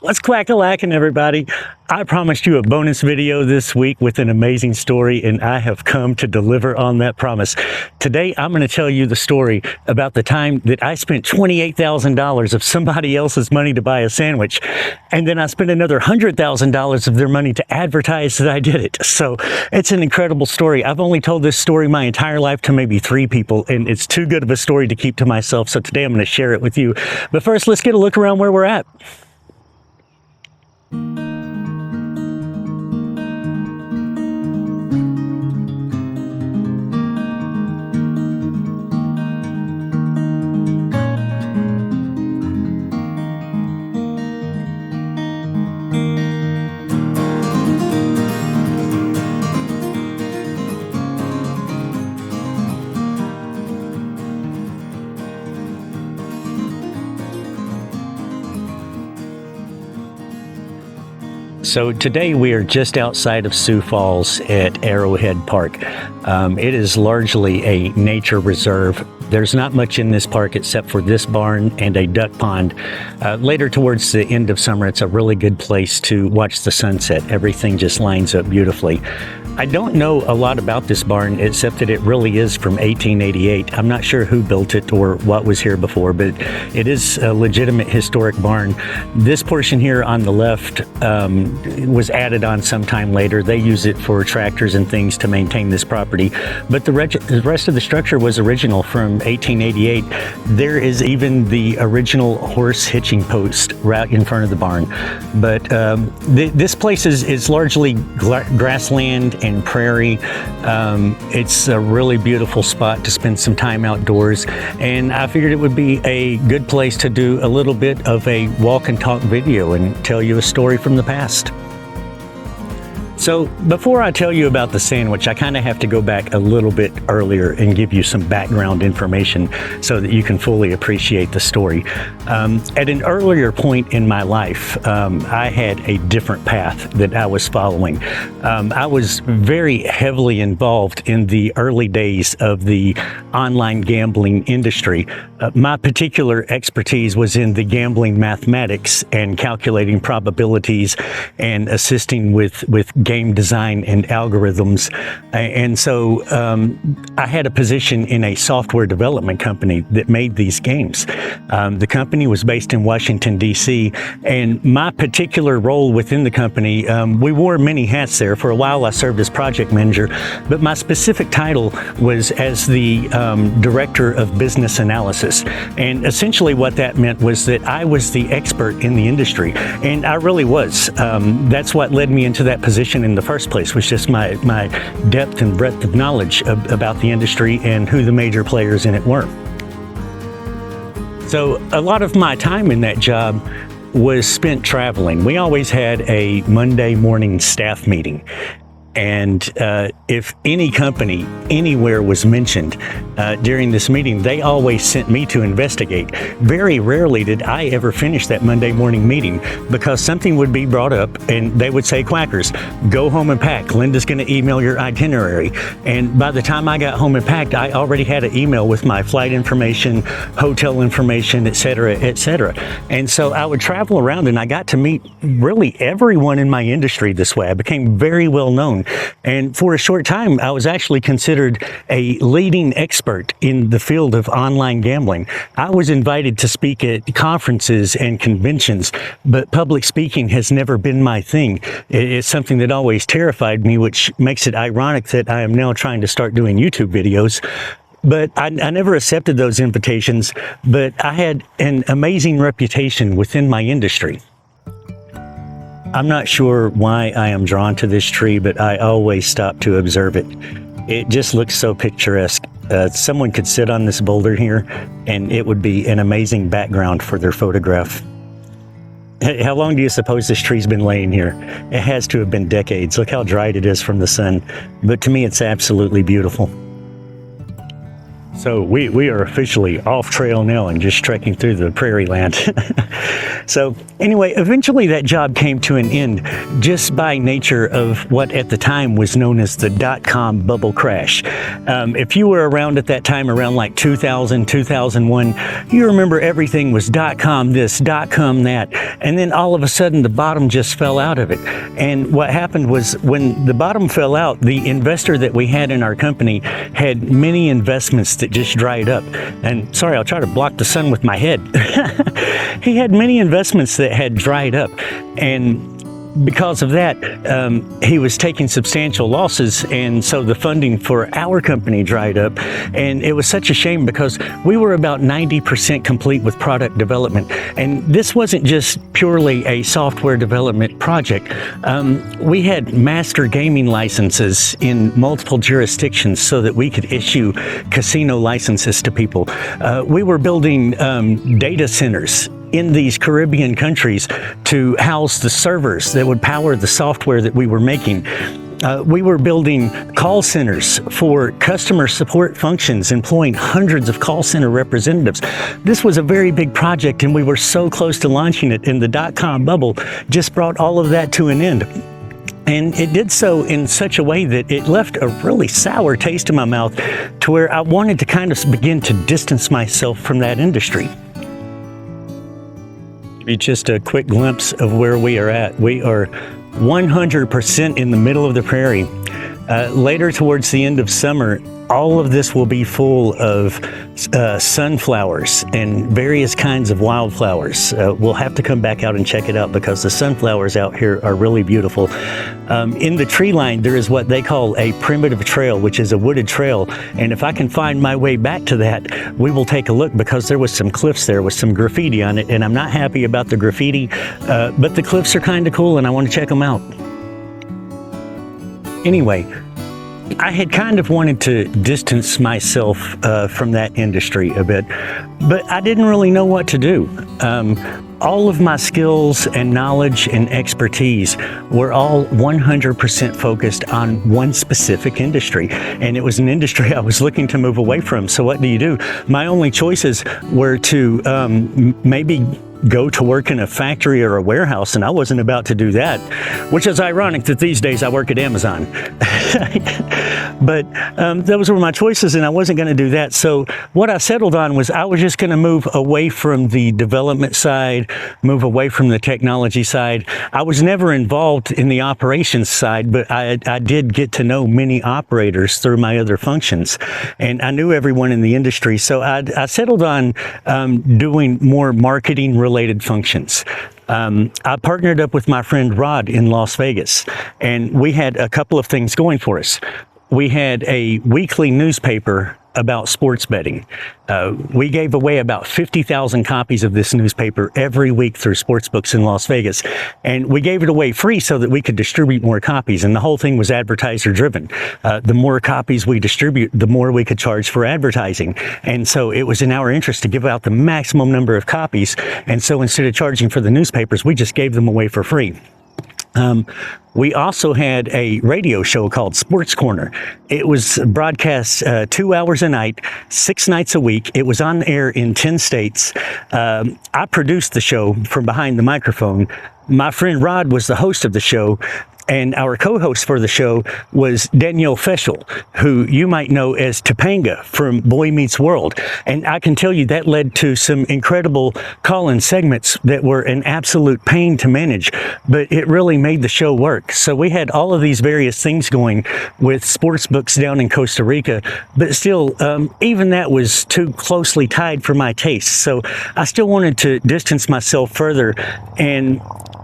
What's quack-a-lackin', everybody? I promised you a bonus video this week with an amazing story, and I have come to deliver on that promise. Today, I'm going to tell you the story about the time that I spent $28,000 of somebody else's money to buy a sandwich, and then I spent another $100,000 of their money to advertise that I did it. So it's an incredible story. I've only told this story my entire life to maybe 3 people, and it's too good of a story to keep to myself. So today I'm going to share it with you. But first, let's get a look around where we're at. So today we are just outside of Sioux Falls at Arrowhead Park. It is largely a nature reserve. There's not much in this park except for this barn and a duck pond. Later towards the end of summer, it's a really good place to watch the sunset. Everything just lines up beautifully. I don't know a lot about this barn except that it really is from 1888. I'm not sure who built it or what was here before, but it is a legitimate historic barn. This portion here on the left was added on sometime later. They use it for tractors and things to maintain this property, but the rest of the structure was original from 1888. There is even the original horse hitching post right in front of the barn. But this place is largely grassland and prairie. It's a really beautiful spot to spend some time outdoors, and I figured it would be a good place to do a little bit of a walk and talk video and tell you a story from the past. So before I tell you about the sandwich, I kind of have to go back a little bit earlier and give you some background information so that you can fully appreciate the story. At an earlier point in my life, I had a different path that I was following. I was very heavily involved in the early days of the online gambling industry. My particular expertise was in the gambling mathematics and calculating probabilities and assisting with game design and algorithms. And so I had a position in a software development company that made these games. The company was based in Washington, D.C., and my particular role within the company, we wore many hats there. For a while, I served as project manager, but my specific title was as the director of business analysis. And essentially what that meant was that I was the expert in the industry, and I really was. That's what led me into that position in the first place, was just my depth and breadth of knowledge about the industry and who the major players in it were. So a lot of my time in that job was spent traveling. We always had a Monday morning staff meeting. And if any company anywhere was mentioned during this meeting, they always sent me to investigate. Very rarely did I ever finish that Monday morning meeting because something would be brought up and they would say, "Quackers, go home and pack. Linda's going to email your itinerary." And by the time I got home and packed, I already had an email with my flight information, hotel information, et cetera, et cetera. And so I would travel around and I got to meet really everyone in my industry this way. I became very well known. And for a short time, I was actually considered a leading expert in the field of online gambling. I was invited to speak at conferences and conventions, but public speaking has never been my thing. It's something that always terrified me, which makes it ironic that I am now trying to start doing YouTube videos. But I never accepted those invitations, but I had an amazing reputation within my industry. I'm not sure why I am drawn to this tree, but I always stop to observe it. It just looks so picturesque. Someone could sit on this boulder here and it would be an amazing background for their photograph. How long do you suppose this tree's been laying here? It has to have been decades. Look how dried it is from the sun. But to me, it's absolutely beautiful. So we are officially off trail now and just trekking through the prairie land. So anyway, eventually that job came to an end just by nature of what at the time was known as the dot-com bubble crash. If you were around at that time, around like 2000, 2001, you remember everything was dot-com this, dot-com that, and then all of a sudden the bottom just fell out of it. And what happened was when the bottom fell out, the investor that we had in our company had many investments that just dried up. And sorry, I'll try to block the sun with my head. He had many investments that had dried up, and because of that, he was taking substantial losses, and so the funding for our company dried up. And it was such a shame because we were about 90% complete with product development, and this wasn't just purely a software development project. We had master gaming licenses in multiple jurisdictions so that we could issue casino licenses to people. We were building data centers in these Caribbean countries to house the servers that would power the software that we were making. We were building call centers for customer support functions, employing hundreds of call center representatives. This was a very big project, and we were so close to launching it, and the dot-com bubble just brought all of that to an end. And it did so in such a way that it left a really sour taste in my mouth, to where I wanted to kind of begin to distance myself from that industry. Just a quick glimpse of where we are at. We are 100% in the middle of the prairie. Later towards the end of summer, all of this will be full of sunflowers and various kinds of wildflowers. We'll have to come back out and check it out because the sunflowers out here are really beautiful. In the tree line, there is what they call a primitive trail, which is a wooded trail. And if I can find my way back to that, we will take a look, because there was some cliffs there with some graffiti on it. And I'm not happy about the graffiti, but the cliffs are kind of cool and I want to check them out. Anyway, I had kind of wanted to distance myself from that industry a bit, but I didn't really know what to do. All of my skills and knowledge and expertise were all 100% focused on one specific industry, and it was an industry I was looking to move away from. So what do? My only choices were to maybe go to work in a factory or a warehouse, and I wasn't about to do that, which is ironic that these days I work at Amazon. But those were my choices, and I wasn't going to do that. So what I settled on was I was just going to move away from the development side, move away from the technology side. I was never involved in the operations side, but I did get to know many operators through my other functions, and I knew everyone in the industry. So I settled on doing more marketing related functions. I partnered up with my friend Rod in Las Vegas, and we had a couple of things going for us. We had a weekly newspaper about sports betting. We gave away about 50,000 copies of this newspaper every week through sports books in Las Vegas. And we gave it away free so that we could distribute more copies. And the whole thing was advertiser driven. The more copies we distribute, the more we could charge for advertising. And so it was in our interest to give out the maximum number of copies. And so instead of charging for the newspapers, we just gave them away for free. We also had a radio show called Sports Corner. It was broadcast 2 hours a night, 6 nights a week. It was on air in 10 states. I produced the show from behind the microphone. My friend Rod was the host of the show, and our co-host for the show was Danielle Feshel, who you might know as Topanga from Boy Meets World. And I can tell you that led to some incredible call-in segments that were an absolute pain to manage, but it really made the show work. So we had all of these various things going with sports books down in Costa Rica, but still, even that was too closely tied for my taste. So I still wanted to distance myself further, and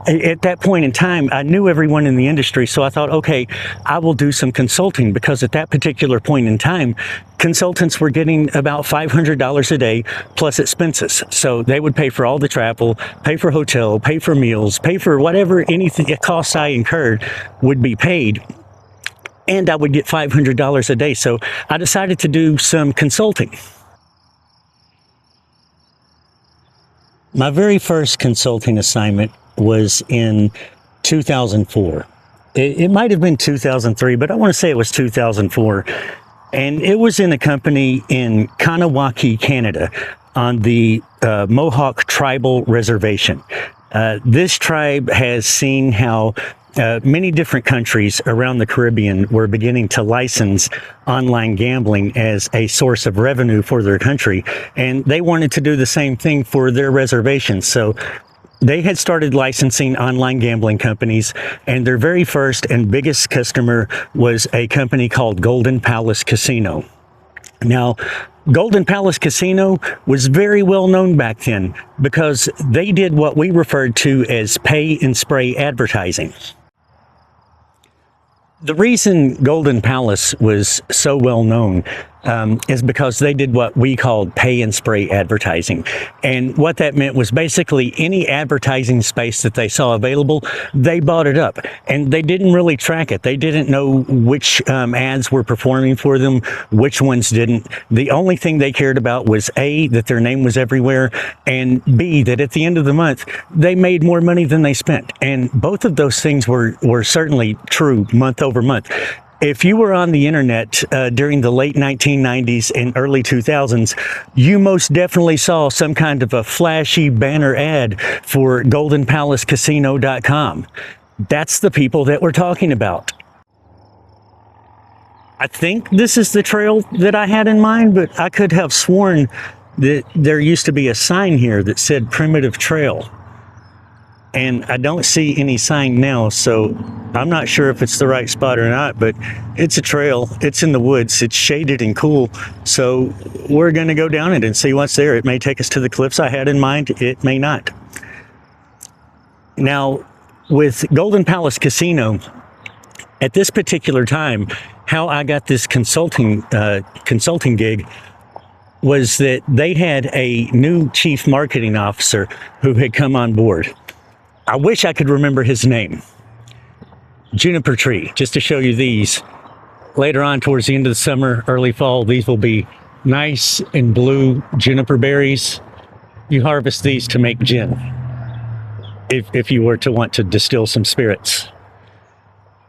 at that point in time, I knew everyone in the industry, so I thought, okay, I will do some consulting, because at that particular point in time, consultants were getting about $500 a day plus expenses. So they would pay for all the travel, pay for hotel, pay for meals, pay for whatever anything costs I incurred would be paid, and I would get $500 a day. So I decided to do some consulting. My very first consulting assignment was in 2004. It might have been 2003, but I want to say it was 2004. And it was in a company in Kahnawake, Canada, on the Mohawk Tribal Reservation. This tribe has seen how many different countries around the Caribbean were beginning to license online gambling as a source of revenue for their country, and they wanted to do the same thing for their reservations. So they had started licensing online gambling companies, and their very first and biggest customer was a company called Golden Palace Casino. Now, Golden Palace Casino was very well known back then because they did what we referred to as pay and spray advertising. The reason Golden Palace was so well known is because they did what we called pay and spray advertising. And what that meant was basically any advertising space that they saw available, they bought it up. And they didn't really track it. They didn't know which ads were performing for them, which ones didn't. The only thing they cared about was A, that their name was everywhere, and B, that at the end of the month, they made more money than they spent. And both of those things were certainly true month over month. If you were on the internet during the late 1990s and early 2000s, you most definitely saw some kind of a flashy banner ad for goldenpalacecasino.com. That's the people that we're talking about. I think this is the trail that I had in mind, but I could have sworn that there used to be a sign here that said Primitive Trail. And I don't see any sign now, so I'm not sure if it's the right spot or not, but it's a trail. It's in the woods. It's shaded and cool. So we're going to go down it and see what's there. It may take us to the cliffs I had in mind. It may not. Now, with Golden Palace Casino, at this particular time, how I got this consulting gig was that they had a new chief marketing officer who had come on board. I wish I could remember his name. Juniper tree, just to show you these. Later on, towards the end of the summer, early fall, these will be nice and blue juniper berries. You harvest these to make gin, if you were to want to distill some spirits.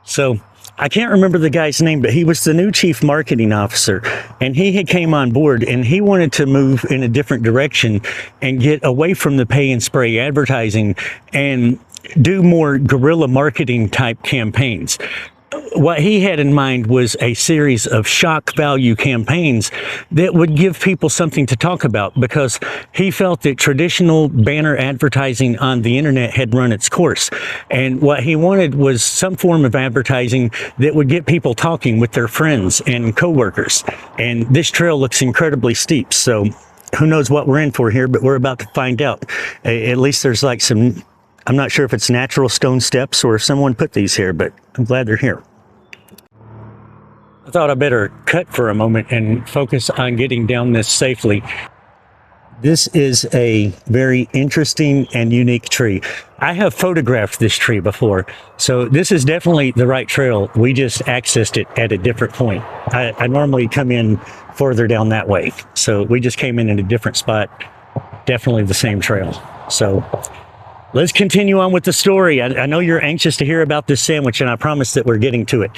So I can't remember the guy's name, but he was the new chief marketing officer, and he had came on board, and he wanted to move in a different direction and get away from the pay and spray advertising and do more guerrilla marketing type campaigns. What he had in mind was a series of shock value campaigns that would give people something to talk about, because he felt that traditional banner advertising on the internet had run its course. And what he wanted was some form of advertising that would get people talking with their friends and coworkers. And this trail looks incredibly steep, so who knows what we're in for here, but we're about to find out. At least there's like some, I'm not sure if it's natural stone steps or if someone put these here, but I'm glad they're here. I thought I better cut for a moment and focus on getting down this safely. This is a very interesting and unique tree. I have photographed this tree before, so this is definitely the right trail. We just accessed it at a different point. I normally come in further down that way, so we just came in a different spot. Definitely the same trail. So let's continue on with the story. I know you're anxious to hear about this sandwich, and I promise that we're getting to it.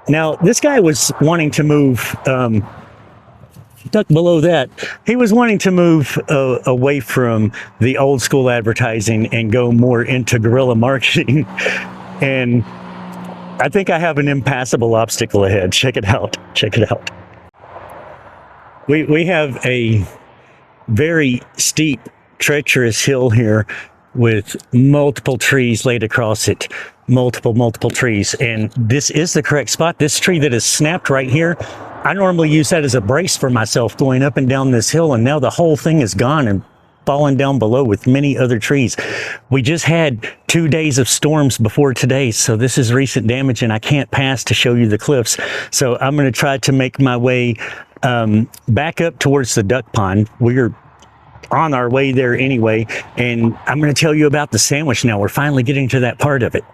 Now, this guy was wanting to move, duck below that, he was wanting to move away from the old school advertising and go more into guerrilla marketing. And I think I have an impassable obstacle ahead. Check it out. Check it out. We have a very steep, treacherous hill here with multiple trees laid across it. Multiple trees. And this is the correct spot. This tree that is snapped right here, I normally use that as a brace for myself going up and down this hill, and now the whole thing is gone and fallen down below with many other trees. We just had 2 days of storms before today, so this is recent damage, and I can't pass to show you the cliffs. So I'm going to try to make my way back up towards the duck pond. We're on our way there anyway, and I'm going to tell you about the sandwich now. We're finally getting to that part of it.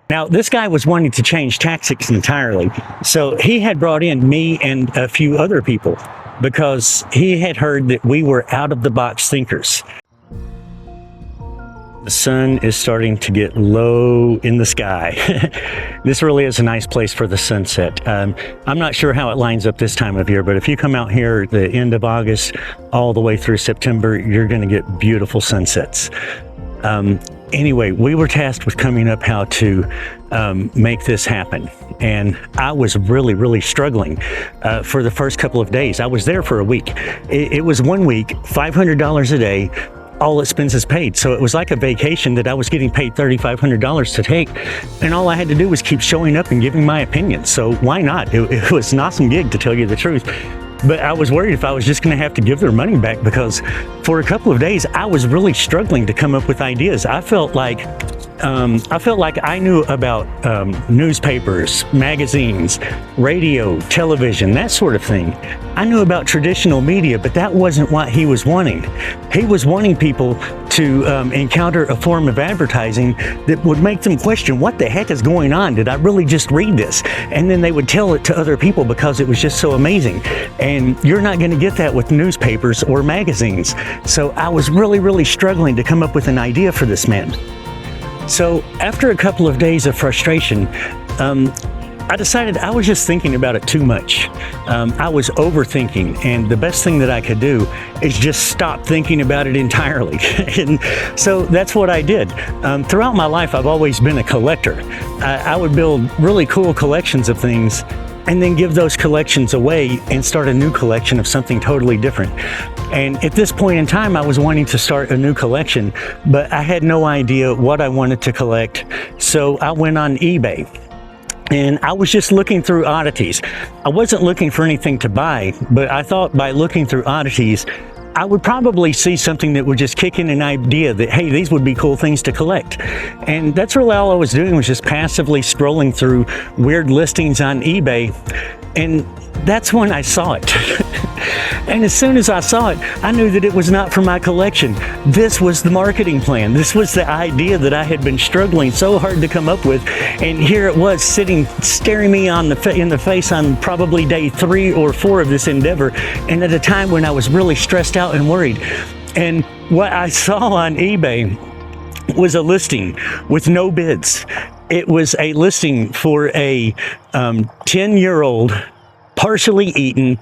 Now, this guy was wanting to change tactics entirely, so he had brought in me and a few other people because he had heard that we were out-of-the-box thinkers. The sun is starting to get low in the sky. This really is a nice place for the sunset. I'm not sure how it lines up this time of year, but if you come out here at the end of August all the way through September, you're going to get beautiful sunsets. Anyway, we were tasked with coming up how to make this happen. And I was really struggling for the first couple of days. I was there for a week. It was 1 week, $500 a day, all expenses paid. So it was like a vacation that I was getting paid $3,500 to take. And all I had to do was keep showing up and giving my opinion. So why not? It was an awesome gig, to tell you the truth. But I was worried if I was just going to have to give their money back, because for a couple of days, I was really struggling to come up with ideas. I felt like I knew about newspapers, magazines, radio, television, that sort of thing. I knew about traditional media, but that wasn't what he was wanting. He was wanting people to encounter a form of advertising that would make them question, what the heck is going on? Did I really just read this? And then they would tell it to other people because it was just so amazing. And you're not going to get that with newspapers or magazines. So I was really struggling to come up with an idea for this man. So after a couple of days of frustration, I decided I was just thinking about it too much. I was overthinking, and the best thing that I could do is just stop thinking about it entirely. And so that's what I did. Throughout my life, I've always been a collector. I would build really cool collections of things and then give those collections away and start a new collection of something totally different. And at this point in time, I was wanting to start a new collection, but I had no idea what I wanted to collect. So I went on eBay and I was just looking through oddities. I wasn't looking for anything to buy, but I thought by looking through oddities, I would probably see something that would just kick in an idea that, hey, these would be cool things to collect. And that's really all I was doing, was just passively scrolling through weird listings on eBay. And that's when I saw it. And as soon as I saw it, I knew that it was not for my collection. This was the marketing plan. This was the idea that I had been struggling so hard to come up with. And here it was sitting, staring me in the face on probably day 3 or 4 of this endeavor. And at a time when I was really stressed out and worried. And what I saw on eBay was a listing with no bids. It was a listing for a 10-year-old partially eaten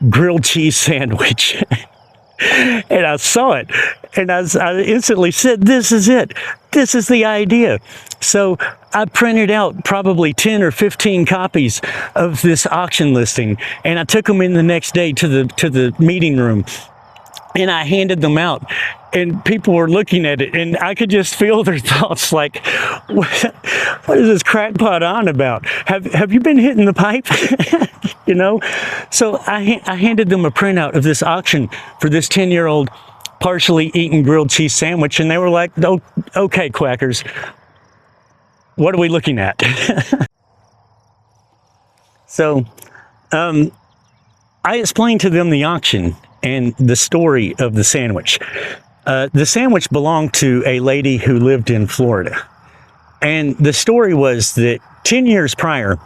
grilled cheese sandwich. And I saw it, and I instantly said, this is it. This is the idea. So I printed out probably 10 or 15 copies of this auction listing, and I took them in the next day to the meeting room, and I handed them out. And people were looking at it, and I could just feel their thoughts like, what is this crackpot on about? Have you been hitting the pipe? You know? So I handed them a printout of this auction for this 10-year-old partially eaten grilled cheese sandwich, and they were like, oh, okay, Quackers, what are we looking at? So I explained to them the auction and the story of the sandwich. The sandwich belonged to a lady who lived in Florida. And the story was that 10 years prior,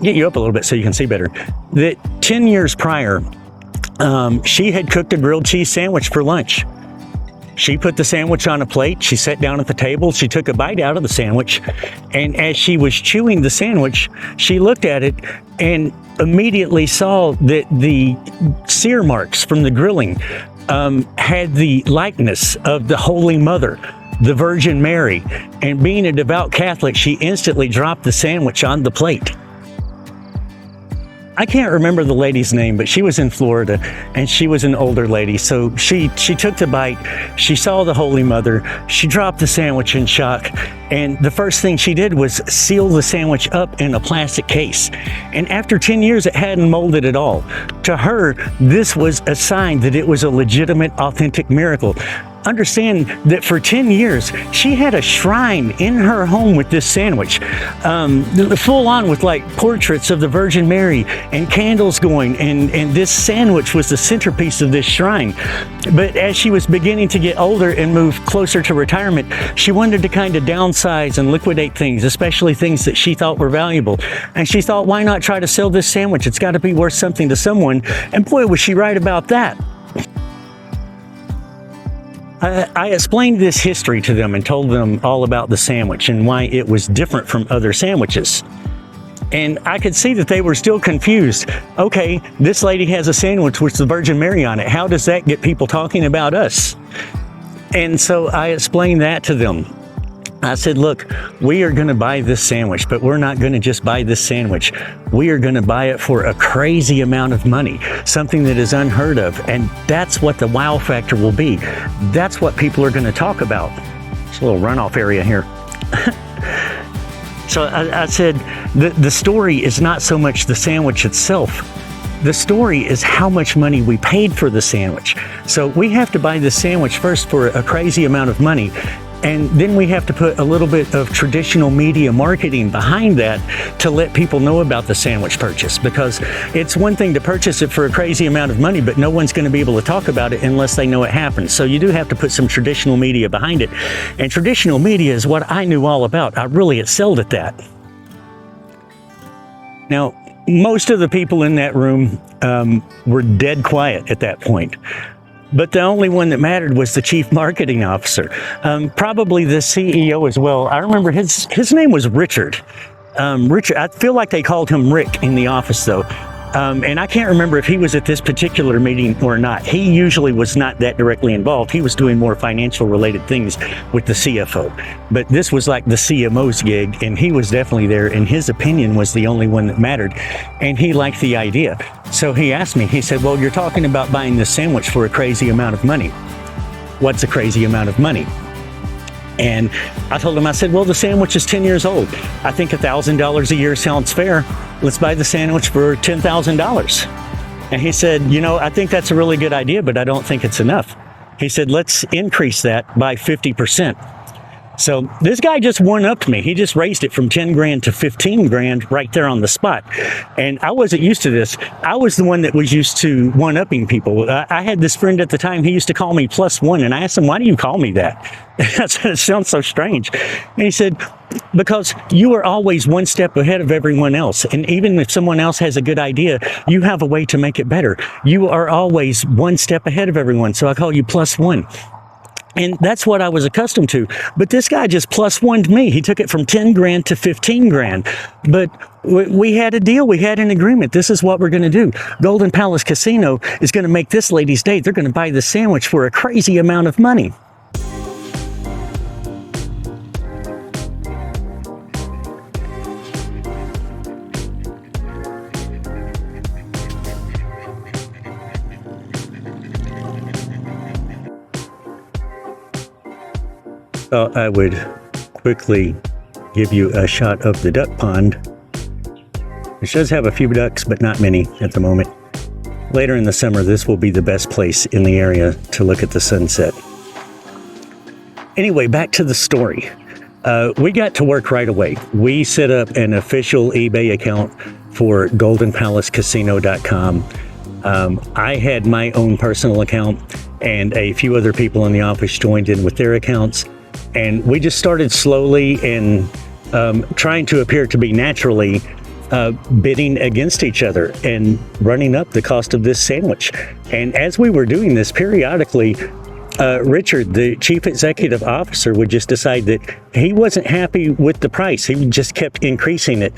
get you up a little bit so you can see better, that 10 years prior, she had cooked a grilled cheese sandwich for lunch. She put the sandwich on a plate, she sat down at the table, she took a bite out of the sandwich, and as she was chewing the sandwich, she looked at it and immediately saw that the sear marks from the grilling had the likeness of the Holy Mother, the Virgin Mary, and being a devout Catholic, she instantly dropped the sandwich on the plate. I can't remember the lady's name, but she was in Florida, and she was an older lady. So she took the bite, she saw the Holy Mother, she dropped the sandwich in shock, and the first thing she did was seal the sandwich up in a plastic case. And after 10 years, it hadn't molded at all. To her, this was a sign that it was a legitimate, authentic miracle. Understand that for 10 years, she had a shrine in her home with this sandwich, full on with like portraits of the Virgin Mary and candles going, and this sandwich was the centerpiece of this shrine. But as she was beginning to get older and move closer to retirement, she wanted to kind of downsize and liquidate things, especially things that she thought were valuable. And she thought, why not try to sell this sandwich? It's got to be worth something to someone. And boy, was she right about that. I explained this history to them and told them all about the sandwich and why it was different from other sandwiches. And I could see that they were still confused. Okay, this lady has a sandwich with the Virgin Mary on it. How does that get people talking about us? And so I explained that to them. I said, look, we are going to buy this sandwich, but we're not going to just buy this sandwich. We are going to buy it for a crazy amount of money, something that is unheard of. And that's what the wow factor will be. That's what people are going to talk about. It's a little runoff area here. So I said, the story is not so much the sandwich itself. The story is how much money we paid for the sandwich. So we have to buy the sandwich first for a crazy amount of money. And then we have to put a little bit of traditional media marketing behind that to let people know about the sandwich purchase, because it's one thing to purchase it for a crazy amount of money, but no one's going to be able to talk about it unless they know it happened. So you do have to put some traditional media behind it. And traditional media is what I knew all about. I really excelled at that. Now, most of the people in that room were dead quiet at that point. But the only one that mattered was the chief marketing officer, probably the CEO as well. I remember his name was Richard. Richard, I feel like they called him Rick in the office though. And I can't remember if he was at this particular meeting or not. He usually was not that directly involved. He was doing more financial related things with the CFO. But this was like the CMO's gig, and he was definitely there, and his opinion was the only one that mattered. And he liked the idea. So he asked me, he said, well, you're talking about buying this sandwich for a crazy amount of money. What's a crazy amount of money? And I told him, I said, well, the sandwich is 10 years old. I think $1,000 a year sounds fair. Let's buy the sandwich for $10,000. And he said, you know, I think that's a really good idea, but I don't think it's enough. He said, let's increase that by 50%. So this guy just one-upped me. He just raised it from 10 grand to 15 grand right there on the spot. And I wasn't used to this. I was the one that was used to one-upping people. I had this friend at the time, he used to call me +1. And I asked him, why do you call me that? I said, it sounds so strange. And he said, because you are always one step ahead of everyone else. And even if someone else has a good idea, you have a way to make it better. You are always one step ahead of everyone. So I call you +1. And that's what I was accustomed to. But this guy just +1'd me. He took it from 10 grand to 15 grand. But we had a deal. We had an agreement. This is what we're going to do. Golden Palace Casino is going to make this lady's day. They're going to buy the sandwich for a crazy amount of money. I would quickly give you a shot of the duck pond, which does have a few ducks, but not many at the moment. Later in the summer, this will be the best place in the area to look at the sunset. Anyway, back to the story. We got to work right away. We set up an official eBay account for goldenpalacecasino.com. I had my own personal account, and a few other people in the office joined in with their accounts. And we just started slowly and trying to appear to be naturally bidding against each other and running up the cost of this sandwich. And as we were doing this, periodically, Richard, the chief executive officer, would just decide that he wasn't happy with the price. He just kept increasing it.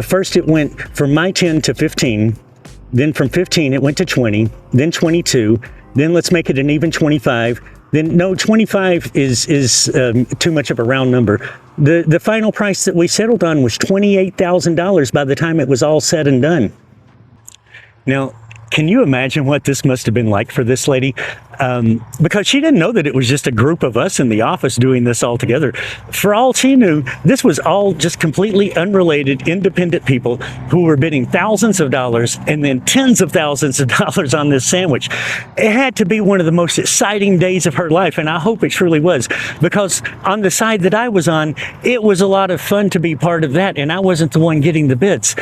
First, it went from my 10 to 15. Then from 15, it went to 20, then 22. Then let's make it an even 25. Then no, 25 is too much of a round number. The final price that we settled on was $28,000 by the time it was all said and done. Now, can you imagine what this must have been like for this lady? Because she didn't know that it was just a group of us in the office doing this all together. For all she knew, this was all just completely unrelated, independent people who were bidding thousands of dollars and then tens of thousands of dollars on this sandwich. It had to be one of the most exciting days of her life, and I hope it truly was, because on the side that I was on, it was a lot of fun to be part of that, and I wasn't the one getting the bids.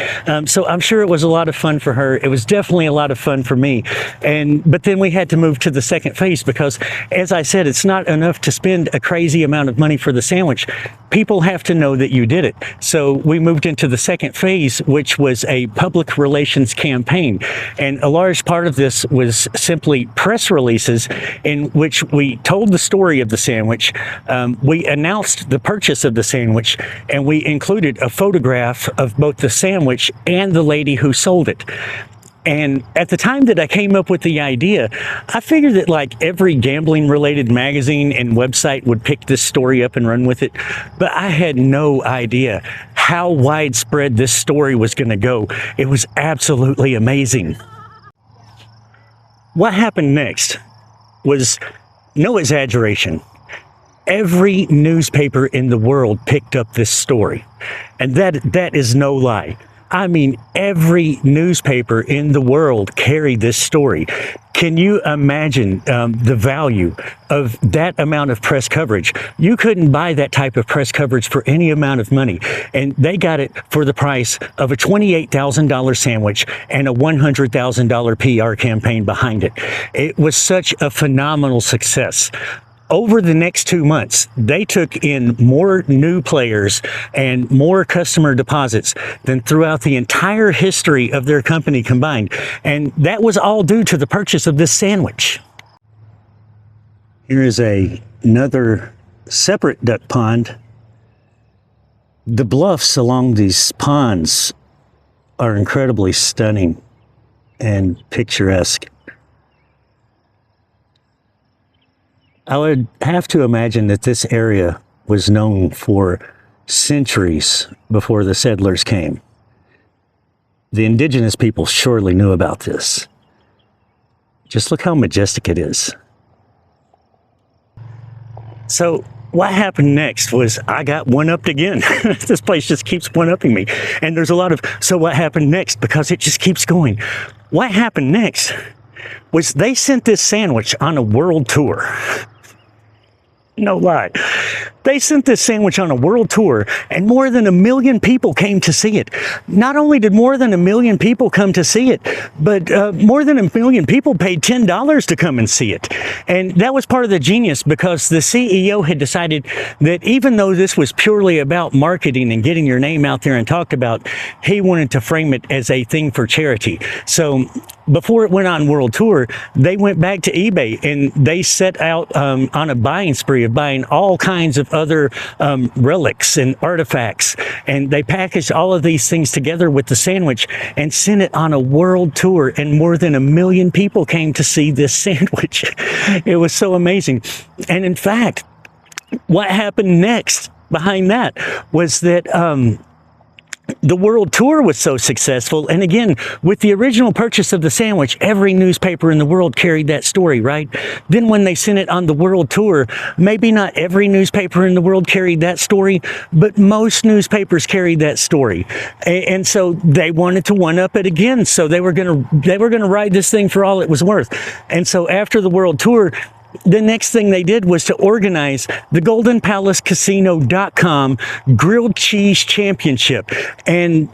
So I'm sure it was a lot of fun for her. It was definitely a lot of fun for me. But then we had to move to the second second phase because, as I said, it's not enough to spend a crazy amount of money for the sandwich. People have to know that you did it. So we moved into the second phase, which was a public relations campaign. And a large part of this was simply press releases in which we told the story of the sandwich. We announced the purchase of the sandwich, and we included a photograph of both the sandwich and the lady who sold it. And at the time that I came up with the idea, I figured that like every gambling related magazine and website would pick this story up and run with it. But I had no idea how widespread this story was going to go. It was absolutely amazing. What happened next was no exaggeration. Every newspaper in the world picked up this story. And that is no lie. I mean, every newspaper in the world carried this story. Can you imagine the value of that amount of press coverage? You couldn't buy that type of press coverage for any amount of money. And they got it for the price of a $28,000 sandwich and a $100,000 PR campaign behind it. It was such a phenomenal success. Over the next 2 months, they took in more new players and more customer deposits than throughout the entire history of their company combined. And that was all due to the purchase of this sandwich. Here is another separate duck pond. The bluffs along these ponds are incredibly stunning and picturesque. I would have to imagine that this area was known for centuries before the settlers came. The indigenous people surely knew about this. Just look how majestic it is. So what happened next was I got one-upped again. This place just keeps one-upping me. And there's a lot of, so what happened next? Because it just keeps going. What happened next was they sent this sandwich on a world tour. No lie. They sent this sandwich on a world tour, and more than 1 million people came to see it. Not only did more than 1 million people come to see it, but more than 1 million people paid $10 to come and see it. And that was part of the genius, because the CEO had decided that even though this was purely about marketing and getting your name out there and talked about, he wanted to frame it as a thing for charity. So before it went on world tour, they went back to eBay and they set out on a buying spree of buying all kinds of other relics and artifacts. And they packaged all of these things together with the sandwich and sent it on a world tour. And more than 1 million people came to see this sandwich. It was so amazing. And in fact, what happened next behind that was that the world tour was so successful. And again, with the original purchase of the sandwich, every newspaper in the world carried that story, right? Then when they sent it on the world tour, maybe not every newspaper in the world carried that story, but most newspapers carried that story. And so they wanted to one-up it again. So they were going to ride this thing for all it was worth. And so after the world tour, the next thing they did was to organize the GoldenPalaceCasino.com Grilled Cheese Championship. And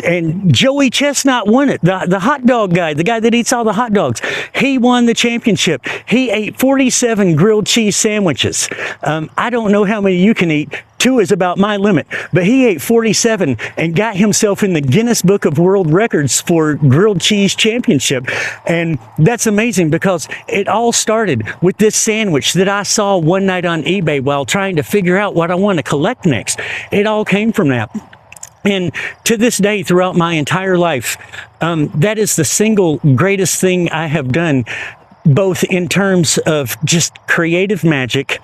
Joey Chestnut won it. The hot dog guy, the guy that eats all the hot dogs, he won the championship. He ate 47 grilled cheese sandwiches. I don't know how many you can eat. 2 is about my limit, but he ate 47 and got himself in the Guinness Book of World Records for Grilled Cheese Championship. And that's amazing, because it all started with this sandwich that I saw one night on eBay while trying to figure out what I want to collect next. It all came from that. And to this day, throughout my entire life, that is the single greatest thing I have done, both in terms of just creative magic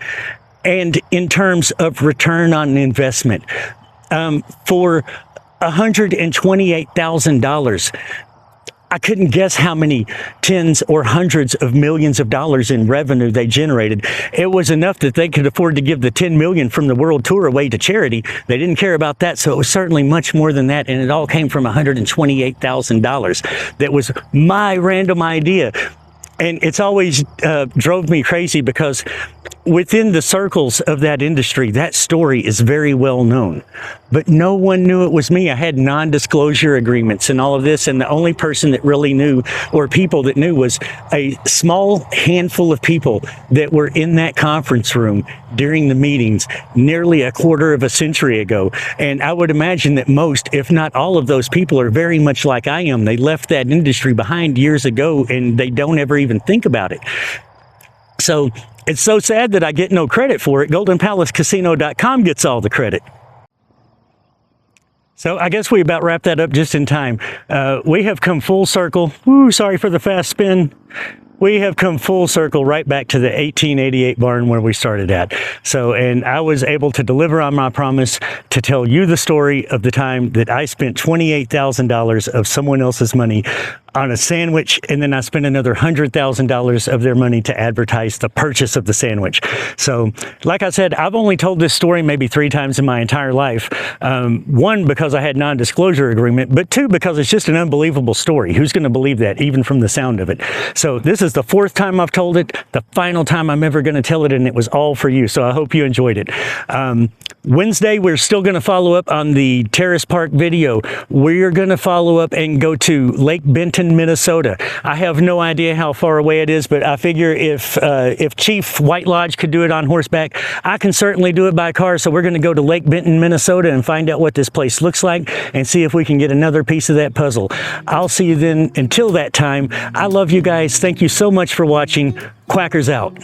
and in terms of return on investment. For $128,000, I couldn't guess how many tens or hundreds of millions of dollars in revenue they generated. It was enough that they could afford to give the 10 million from the world tour away to charity. They didn't care about that, so it was certainly much more than that, and it all came from $128,000. That was my random idea. And it's always drove me crazy, because within the circles of that industry, that story is very well known, but no one knew it was me. I had non-disclosure agreements and all of this, and the only person that really knew, or people that knew, was a small handful of people that were in that conference room during the meetings nearly a quarter of a century ago. And I would imagine that most, if not all of those people, are very much like I am. They left that industry behind years ago and they don't ever even think about it. So it's so sad that I get no credit for it. GoldenPalaceCasino.com gets all the credit. So I guess we about wrapped that up just in time. We have come full circle. Ooh, sorry for the fast spin. We have come full circle right back to the 1888 barn where we started at. So, and I was able to deliver on my promise to tell you the story of the time that I spent $28,000 of someone else's money on a sandwich, and then I spent another $100,000 of their money to advertise the purchase of the sandwich. So, like I said, I've only told this story maybe 3 times in my entire life. 1, because I had non-disclosure agreement, but 2, because it's just an unbelievable story. Who's going to believe that, even from the sound of it? So this is the 4th time I've told it, the final time I'm ever going to tell it, and it was all for you. So I hope you enjoyed it. Wednesday, we're still going to follow up on the Terrace Park video. We're going to follow up and go to Lake Benton, Minnesota. I have no idea how far away it is, but I figure if Chief White Lodge could do it on horseback, I can certainly do it by car. So we're going to go to Lake Benton, Minnesota, and find out what this place looks like and see if we can get another piece of that puzzle. I'll see you then. Until that time, I love you guys. Thank you so much for watching. Quackers out.